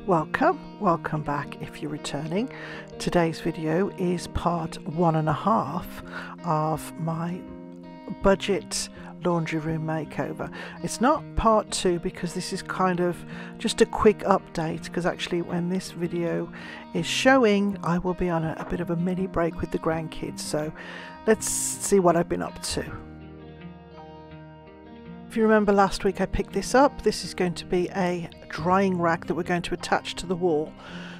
Welcome back if you're returning. Today's video is part 1.5 of my budget laundry room makeover. It's not part 2 because this is kind of just a quick update, because actually when this video is showing I will be on a bit of a mini break with the grandkids, so let's see what I've been up to. If you remember last week I picked this up. This is going to be a drying rack that we're going to attach to the wall.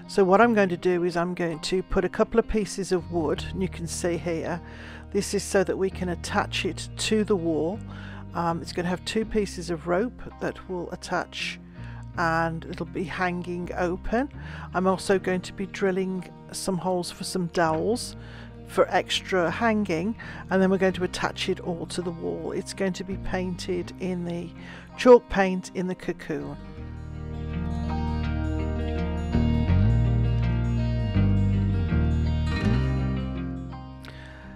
So what I'm going to do is I'm going to put a couple of pieces of wood, and you can see here, this is so that we can attach it to the wall. It's going to have 2 pieces of rope that will attach and it'll be hanging open. I'm also going to be drilling some holes for some dowels for extra hanging, and then we're going to attach it all to the wall. It's going to be painted in the chalk paint in the cocoon.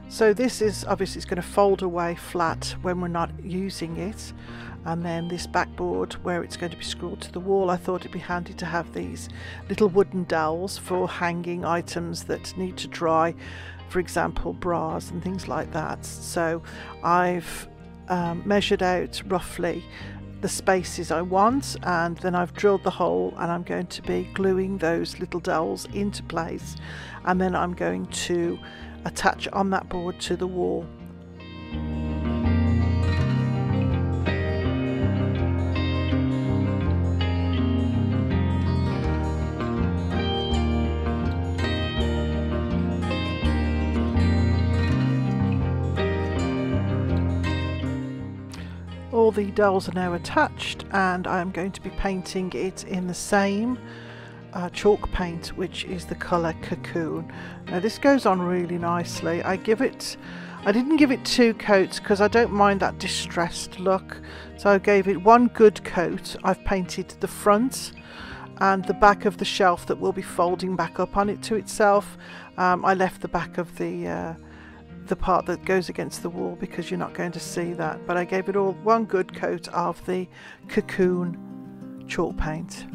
So this is obviously, it's going to fold away flat when we're not using it, and then this backboard where it's going to be screwed to the wall, I thought it'd be handy to have these little wooden dowels for hanging items that need to dry, for example bras and things like that. So I've measured out roughly the spaces I want, and then I've drilled the hole, and I'm going to be gluing those little dowels into place, and then I'm going to attach on that board to the wall. All the dowels are now attached, and I'm going to be painting it in the same chalk paint, which is the colour Cocoon. Now this goes on really nicely. I didn't give it 2 coats because I don't mind that distressed look, so I gave it 1 good coat. I've painted the front and the back of the shelf that will be folding back up on it to itself. I left the back of the part that goes against the wall because you're not going to see that, but I gave it all 1 good coat of the Cocoon chalk paint.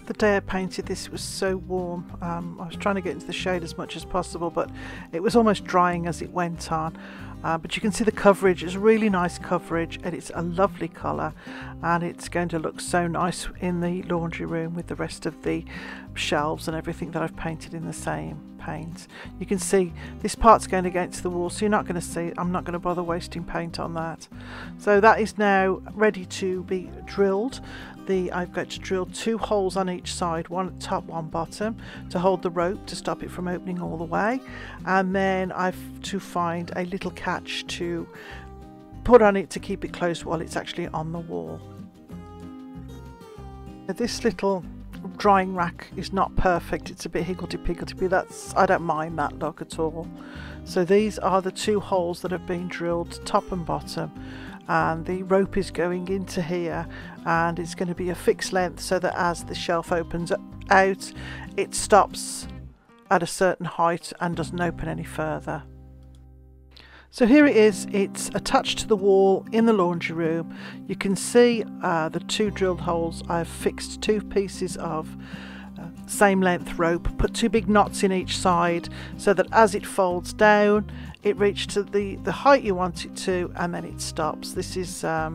The day I painted this, it was so warm. I was trying to get into the shade as much as possible, but it was almost drying as it went on. But you can see the coverage is really nice coverage, and it's a lovely colour, and it's going to look so nice in the laundry room with the rest of the shelves and everything that I've painted in the same paint. You can see this part's going against the wall, so you're not going to see, I'm not going to bother wasting paint on that. So that is now ready to be drilled. I've got to drill 2 holes on each side, 1 at the top, 1 bottom, to hold the rope to stop it from opening all the way, and then I've to find a little catch to put on it to keep it closed while it's actually on the wall. This little drying rack is not perfect, it's a bit higgledy-piggledy, but I don't mind that look at all. So these are the 2 holes that have been drilled, top and bottom, and the rope is going into here, and it's going to be a fixed length so that as the shelf opens out it stops at a certain height and doesn't open any further. So here it is, it's attached to the wall in the laundry room. You can see the 2 drilled holes. I've fixed 2 pieces of same length rope, put 2 big knots in each side so that as it folds down it reaches to the height you want it to, and then it stops. This is a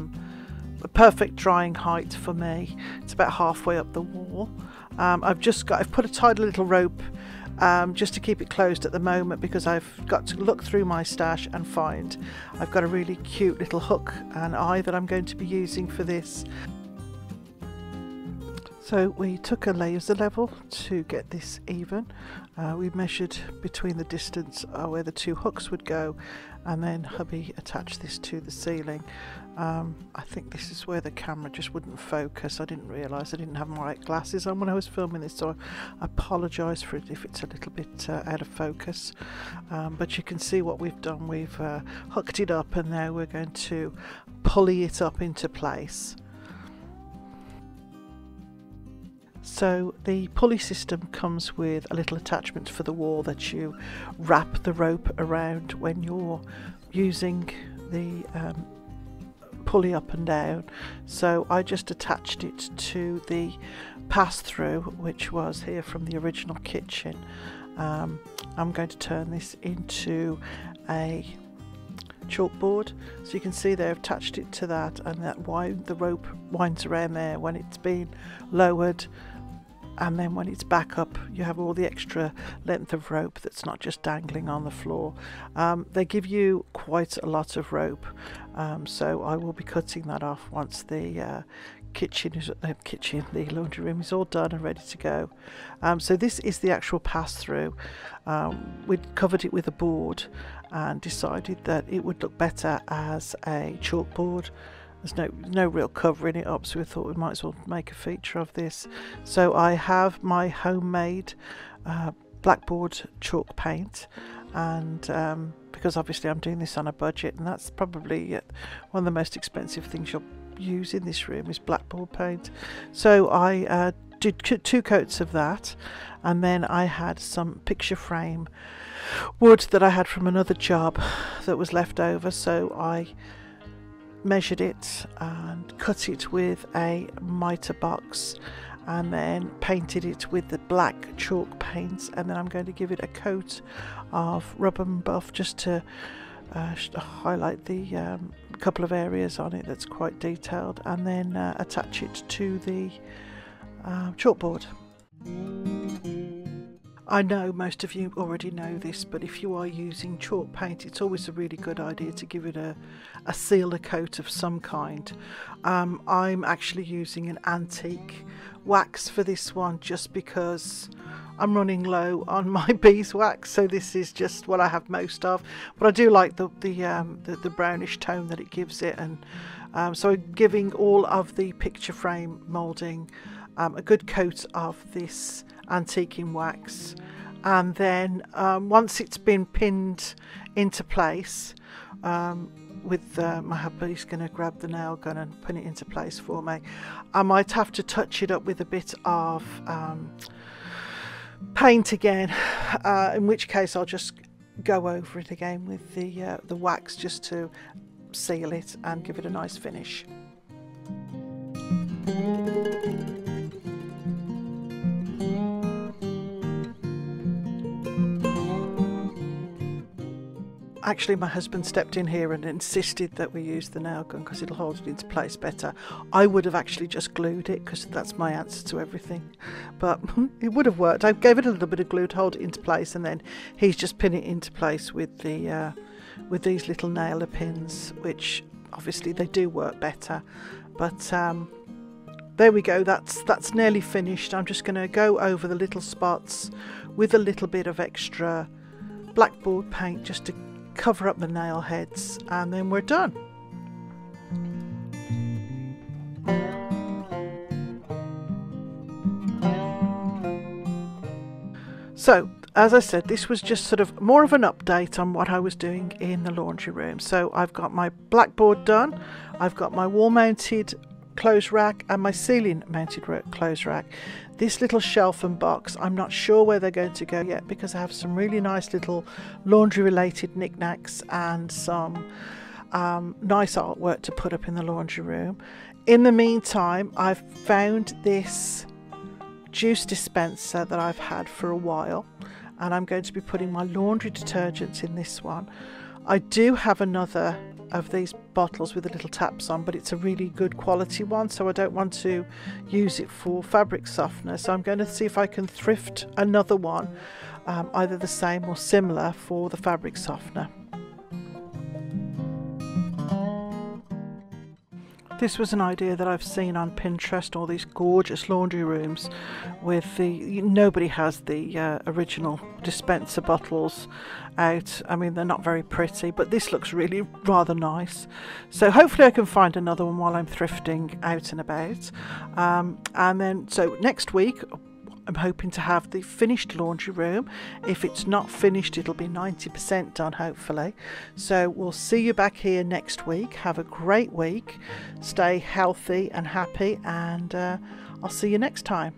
perfect drying height for me. It's about halfway up the wall. I've put a tidy little rope just to keep it closed at the moment, because I've got to look through my stash and find I've got a really cute little hook and eye that I'm going to be using for this. So we took a laser level to get this even. We measured between the distance where the 2 hooks would go, and then hubby attached this to the ceiling. I think this is where the camera just wouldn't focus. I didn't realise I didn't have my right glasses on when I was filming this, so I apologise for it if it's a little bit out of focus. But you can see what we've done. We've hooked it up, and now we're going to pulley it up into place. So the pulley system comes with a little attachment for the wall that you wrap the rope around when you're using the pulley up and down. So I just attached it to the pass-through, which was here from the original kitchen. I'm going to turn this into a chalkboard, so you can see there I've attached it to that, and the rope winds around there when it's been lowered, and then when it's back up you have all the extra length of rope that's not just dangling on the floor. They give you quite a lot of rope, so I will be cutting that off once the the laundry room is all done and ready to go. So this is the actual pass-through. We'd covered it with a board and decided that it would look better as a chalkboard. There's no real covering it up, so we thought we might as well make a feature of this. So I have my homemade blackboard chalk paint, and because obviously I'm doing this on a budget, and that's probably one of the most expensive things you'll use in this room is blackboard paint. So I did 2 coats of that, and then I had some picture frame wood that I had from another job that was left over, so I measured it and cut it with a mitre box, and then painted it with the black chalk paint, and then I'm going to give it a coat of rub and buff just to highlight the couple of areas on it that's quite detailed, and then attach it to the chalkboard. I know most of you already know this, but if you are using chalk paint, it's always a really good idea to give it a sealer coat of some kind. I'm actually using an antique wax for this one, just because I'm running low on my beeswax, so this is just what I have most of. But I do like the brownish tone that it gives it, and so I'm giving all of the picture frame moulding a good coat of this antiquing wax, and then once it's been pinned into place, with my hubby's going to grab the nail gun and pin it into place for me. I might have to touch it up with a bit of paint again, in which case I'll just go over it again with the wax just to seal it and give it a nice finish. Actually, my husband stepped in here and insisted that we use the nail gun because it'll hold it into place better. I would have actually just glued it because that's my answer to everything, but it would have worked. I gave it a little bit of glue to hold it into place, and then he's just pinning it into place with the with these little nailer pins, which obviously they do work better. But there we go. That's nearly finished. I'm just going to go over the little spots with a little bit of extra blackboard paint just to cover up the nail heads, and then we're done. So as I said, this was just sort of more of an update on what I was doing in the laundry room. So I've got my blackboard done, I've got my wall mounted clothes rack and my ceiling mounted clothes rack. This little shelf and box, I'm not sure where they're going to go yet, because I have some really nice little laundry related knickknacks and some nice artwork to put up in the laundry room. In the meantime, I've found this juice dispenser that I've had for a while, and I'm going to be putting my laundry detergents in this one. I do have another of these bottles with the little taps on, but it's a really good quality one, so I don't want to use it for fabric softener, so I'm going to see if I can thrift another one, either the same or similar, for the fabric softener. This was an idea that I've seen on Pinterest, all these gorgeous laundry rooms with nobody has the original dispenser bottles out. I mean, they're not very pretty, but this looks really rather nice. So hopefully I can find another one while I'm thrifting out and about. And then, so next week, I'm hoping to have the finished laundry room. If it's not finished, it'll be 90% done, hopefully. So we'll see you back here next week. Have a great week. Stay healthy and happy, and I'll see you next time.